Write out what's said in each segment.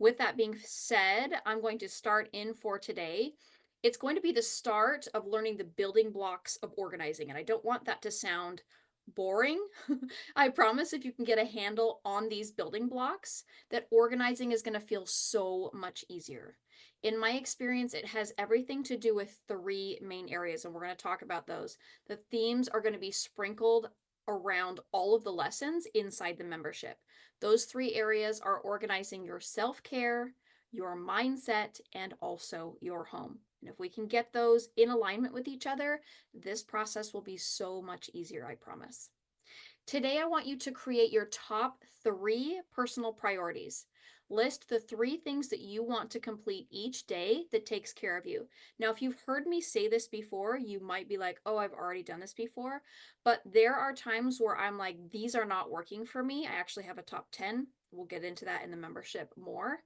With that being said, I'm going to start in for today. It's going to be the start of learning the building blocks of organizing, and I don't want that to sound boring. I promise if you can get a handle on these building blocks, that organizing is going to feel so much easier. In my experience, it has everything to do with three main areas, and we're going to talk about those. The themes are going to be sprinkled around all of the lessons inside the membership. Those three areas are organizing your self care, your mindset, and also your home. And if we can get those in alignment with each other, this process will be so much easier, I promise. Today, I want you to create your top three personal priorities. List the three things that you want to complete each day that takes care of you. Now, if you've heard me say this before, you might be like, oh, I've already done this before. But there are times where I'm like, these are not working for me. I actually have a top 10. We'll get into that in the membership more.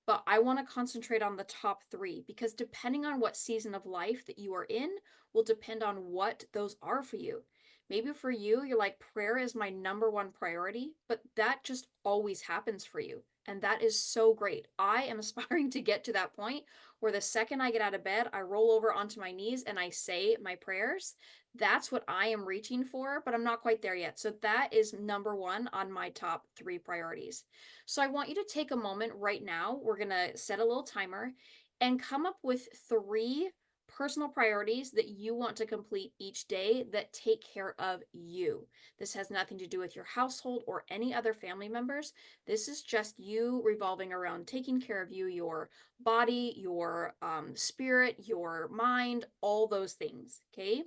But I want to concentrate on the top three because depending on what season of life that you are in, will depend on what those are for you. Maybe for you, you're like, prayer is my number one priority, but that just always happens for you. And that is so great. I am aspiring to get to that point where the second I get out of bed, I roll over onto my knees and I say my prayers. That's what I am reaching for, but I'm not quite there yet. So that is number one on my top three priorities. So I want you to take a moment right now. We're going to set a little timer and come up with three personal priorities that you want to complete each day that take care of you. This has nothing to do with your household or any other family members. This is just you revolving around taking care of you, your body, your spirit, your mind, all those things. Okay.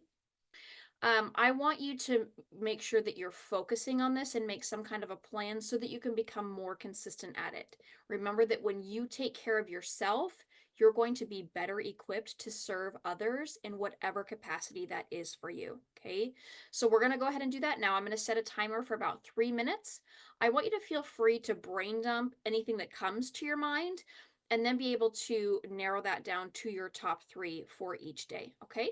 I want you to make sure that you're focusing on this and make some kind of a plan so that you can become more consistent at it. Remember that when you take care of yourself, you're going to be better equipped to serve others in whatever capacity that is for you. Okay. So we're going to go ahead and do that now. I'm going to set a timer for about 3 minutes. I want you to feel free to brain dump anything that comes to your mind and then be able to narrow that down to your top three for each day. Okay.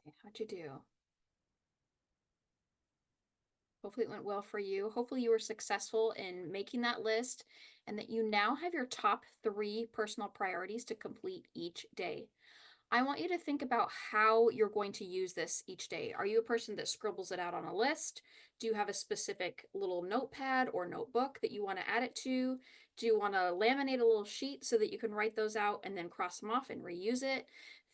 Okay, how'd you do? Hopefully it went well for you. Hopefully you were successful in making that list and that you now have your top 3 personal priorities to complete each day. I want you to think about how you're going to use this each day. Are you a person that scribbles it out on a list? Do you have a specific little notepad or notebook that you want to add it to? Do you want to laminate a little sheet so that you can write those out and then cross them off and reuse it?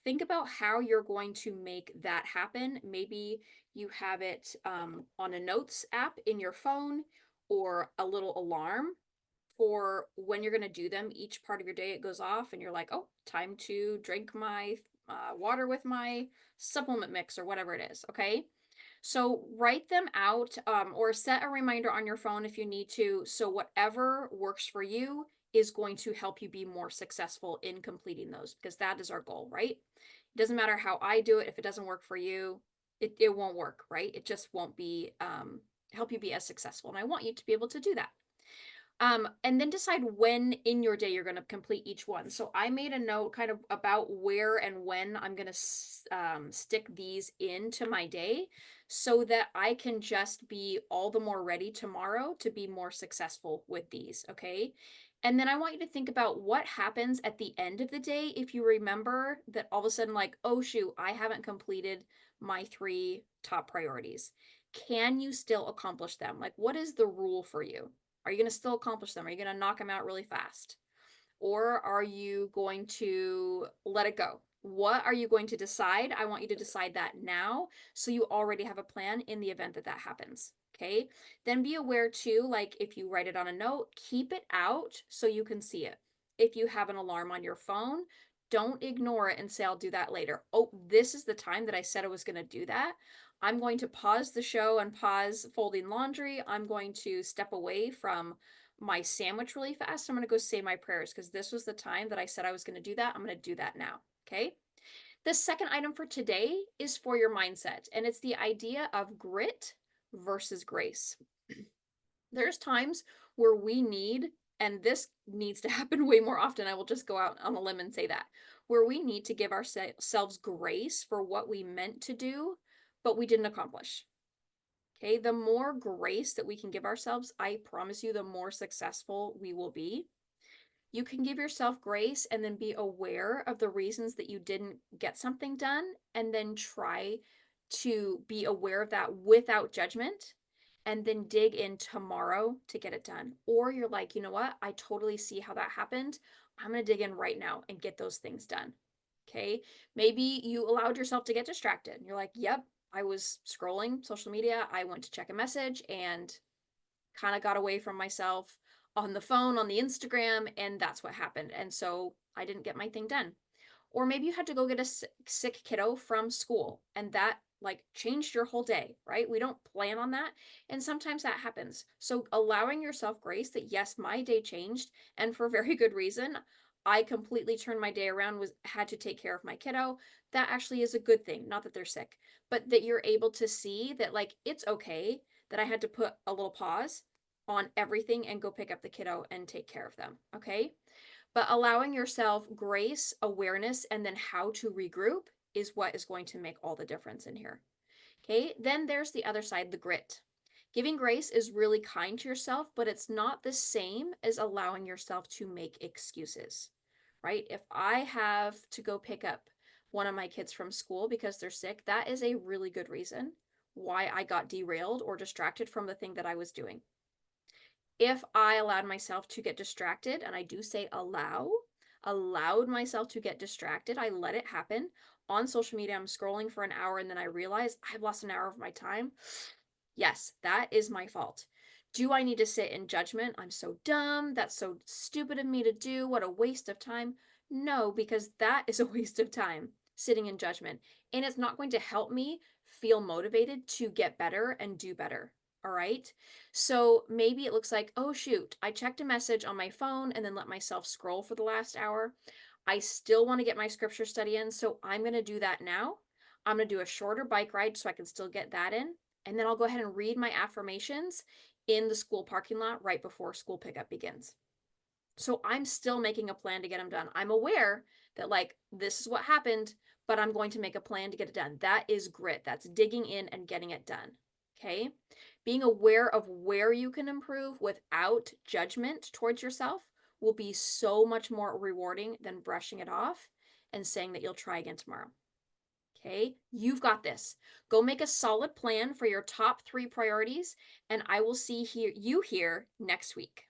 Think about how you're going to make that happen. Maybe you have it on a notes app in your phone or a little alarm for when you're going to do them. Each part of your day, it goes off, and you're like, oh, time to drink my water with my supplement mix or whatever it is. Okay. So write them out or set a reminder on your phone if you need to. So whatever works for you is going to help you be more successful in completing those because that is our goal, right? It doesn't matter how I do it. If it doesn't work for you, it won't work, right? It just won't be help you be as successful. And I want you to be able to do that. And then decide when in your day you're going to complete each one. So I made a note kind of about where and when I'm going to stick these into my day so that I can just be all the more ready tomorrow to be more successful with these. Okay. And then I want you to think about what happens at the end of the day if you remember that all of a sudden, like, oh, shoot, I haven't completed my 3 top priorities. Can you still accomplish them? Like, what is the rule for you? Are you going to still accomplish them? Are you going to knock them out really fast? Or are you going to let it go? What are you going to decide? I want you to decide that now so you already have a plan in the event that that happens. Okay. Then be aware too, like if you write it on a note, keep it out so you can see it. If you have an alarm on your phone, don't ignore it and say, I'll do that later. Oh, this is the time that I said I was going to do that. I'm going to pause the show and pause folding laundry. I'm going to step away from my sandwich really fast. I'm going to go say my prayers because this was the time that I said I was going to do that. I'm going to do that now. Okay. The second item for today is for your mindset, and it's the idea of grit versus grace. There's times where we need, and this needs to happen way more often. I will just go out on a limb and say that, where we need to give ourselves grace for what we meant to do, but we didn't accomplish. Okay, the more grace that we can give ourselves, I promise you, the more successful we will be. You can give yourself grace and then be aware of the reasons that you didn't get something done, and then try to be aware of that without judgment, and then dig in tomorrow to get it done. Or you're like, you know what? I totally see how that happened. I'm going to dig in right now and get those things done. Okay. Maybe you allowed yourself to get distracted. You're like, yep, I was scrolling social media. I went to check a message and kind of got away from myself on the phone, on the Instagram, and that's what happened. And so I didn't get my thing done. Or maybe you had to go get a sick kiddo from school and that like changed your whole day, right? We don't plan on that. And sometimes that happens. So allowing yourself grace that yes, my day changed and for very good reason. I completely turned my day around, was had to take care of my kiddo. That actually is a good thing. Not that they're sick, but that you're able to see that like it's okay that I had to put a little pause on everything and go pick up the kiddo and take care of them. Okay. But allowing yourself grace, awareness, and then how to regroup is what is going to make all the difference in here. Okay, then there's the other side, the grit. Giving grace is really kind to yourself, but it's not the same as allowing yourself to make excuses, right? If I have to go pick up one of my kids from school because they're sick, that is a really good reason why I got derailed or distracted from the thing that I was doing. If I allowed myself to get distracted, and I do say allowed myself to get distracted, I let it happen. On social media, I'm scrolling for an hour and then I realize I've lost an hour of my time. Yes, that is my fault. Do I need to sit in judgment? I'm so dumb. That's so stupid of me to do. What a waste of time. No, because that is a waste of time sitting in judgment. And it's not going to help me feel motivated to get better and do better. All right. So maybe it looks like, oh, shoot, I checked a message on my phone and then let myself scroll for the last hour. I still want to get my scripture study in. So I'm going to do that now. I'm going to do a shorter bike ride so I can still get that in. And then I'll go ahead and read my affirmations in the school parking lot right before school pickup begins. So I'm still making a plan to get them done. I'm aware that like this is what happened, but I'm going to make a plan to get it done. That is grit. That's digging in and getting it done. Okay. Being aware of where you can improve without judgment towards yourself will be so much more rewarding than brushing it off and saying that you'll try again tomorrow. Okay, you've got this. Go make a solid plan for your top 3 priorities, and I will see you here next week.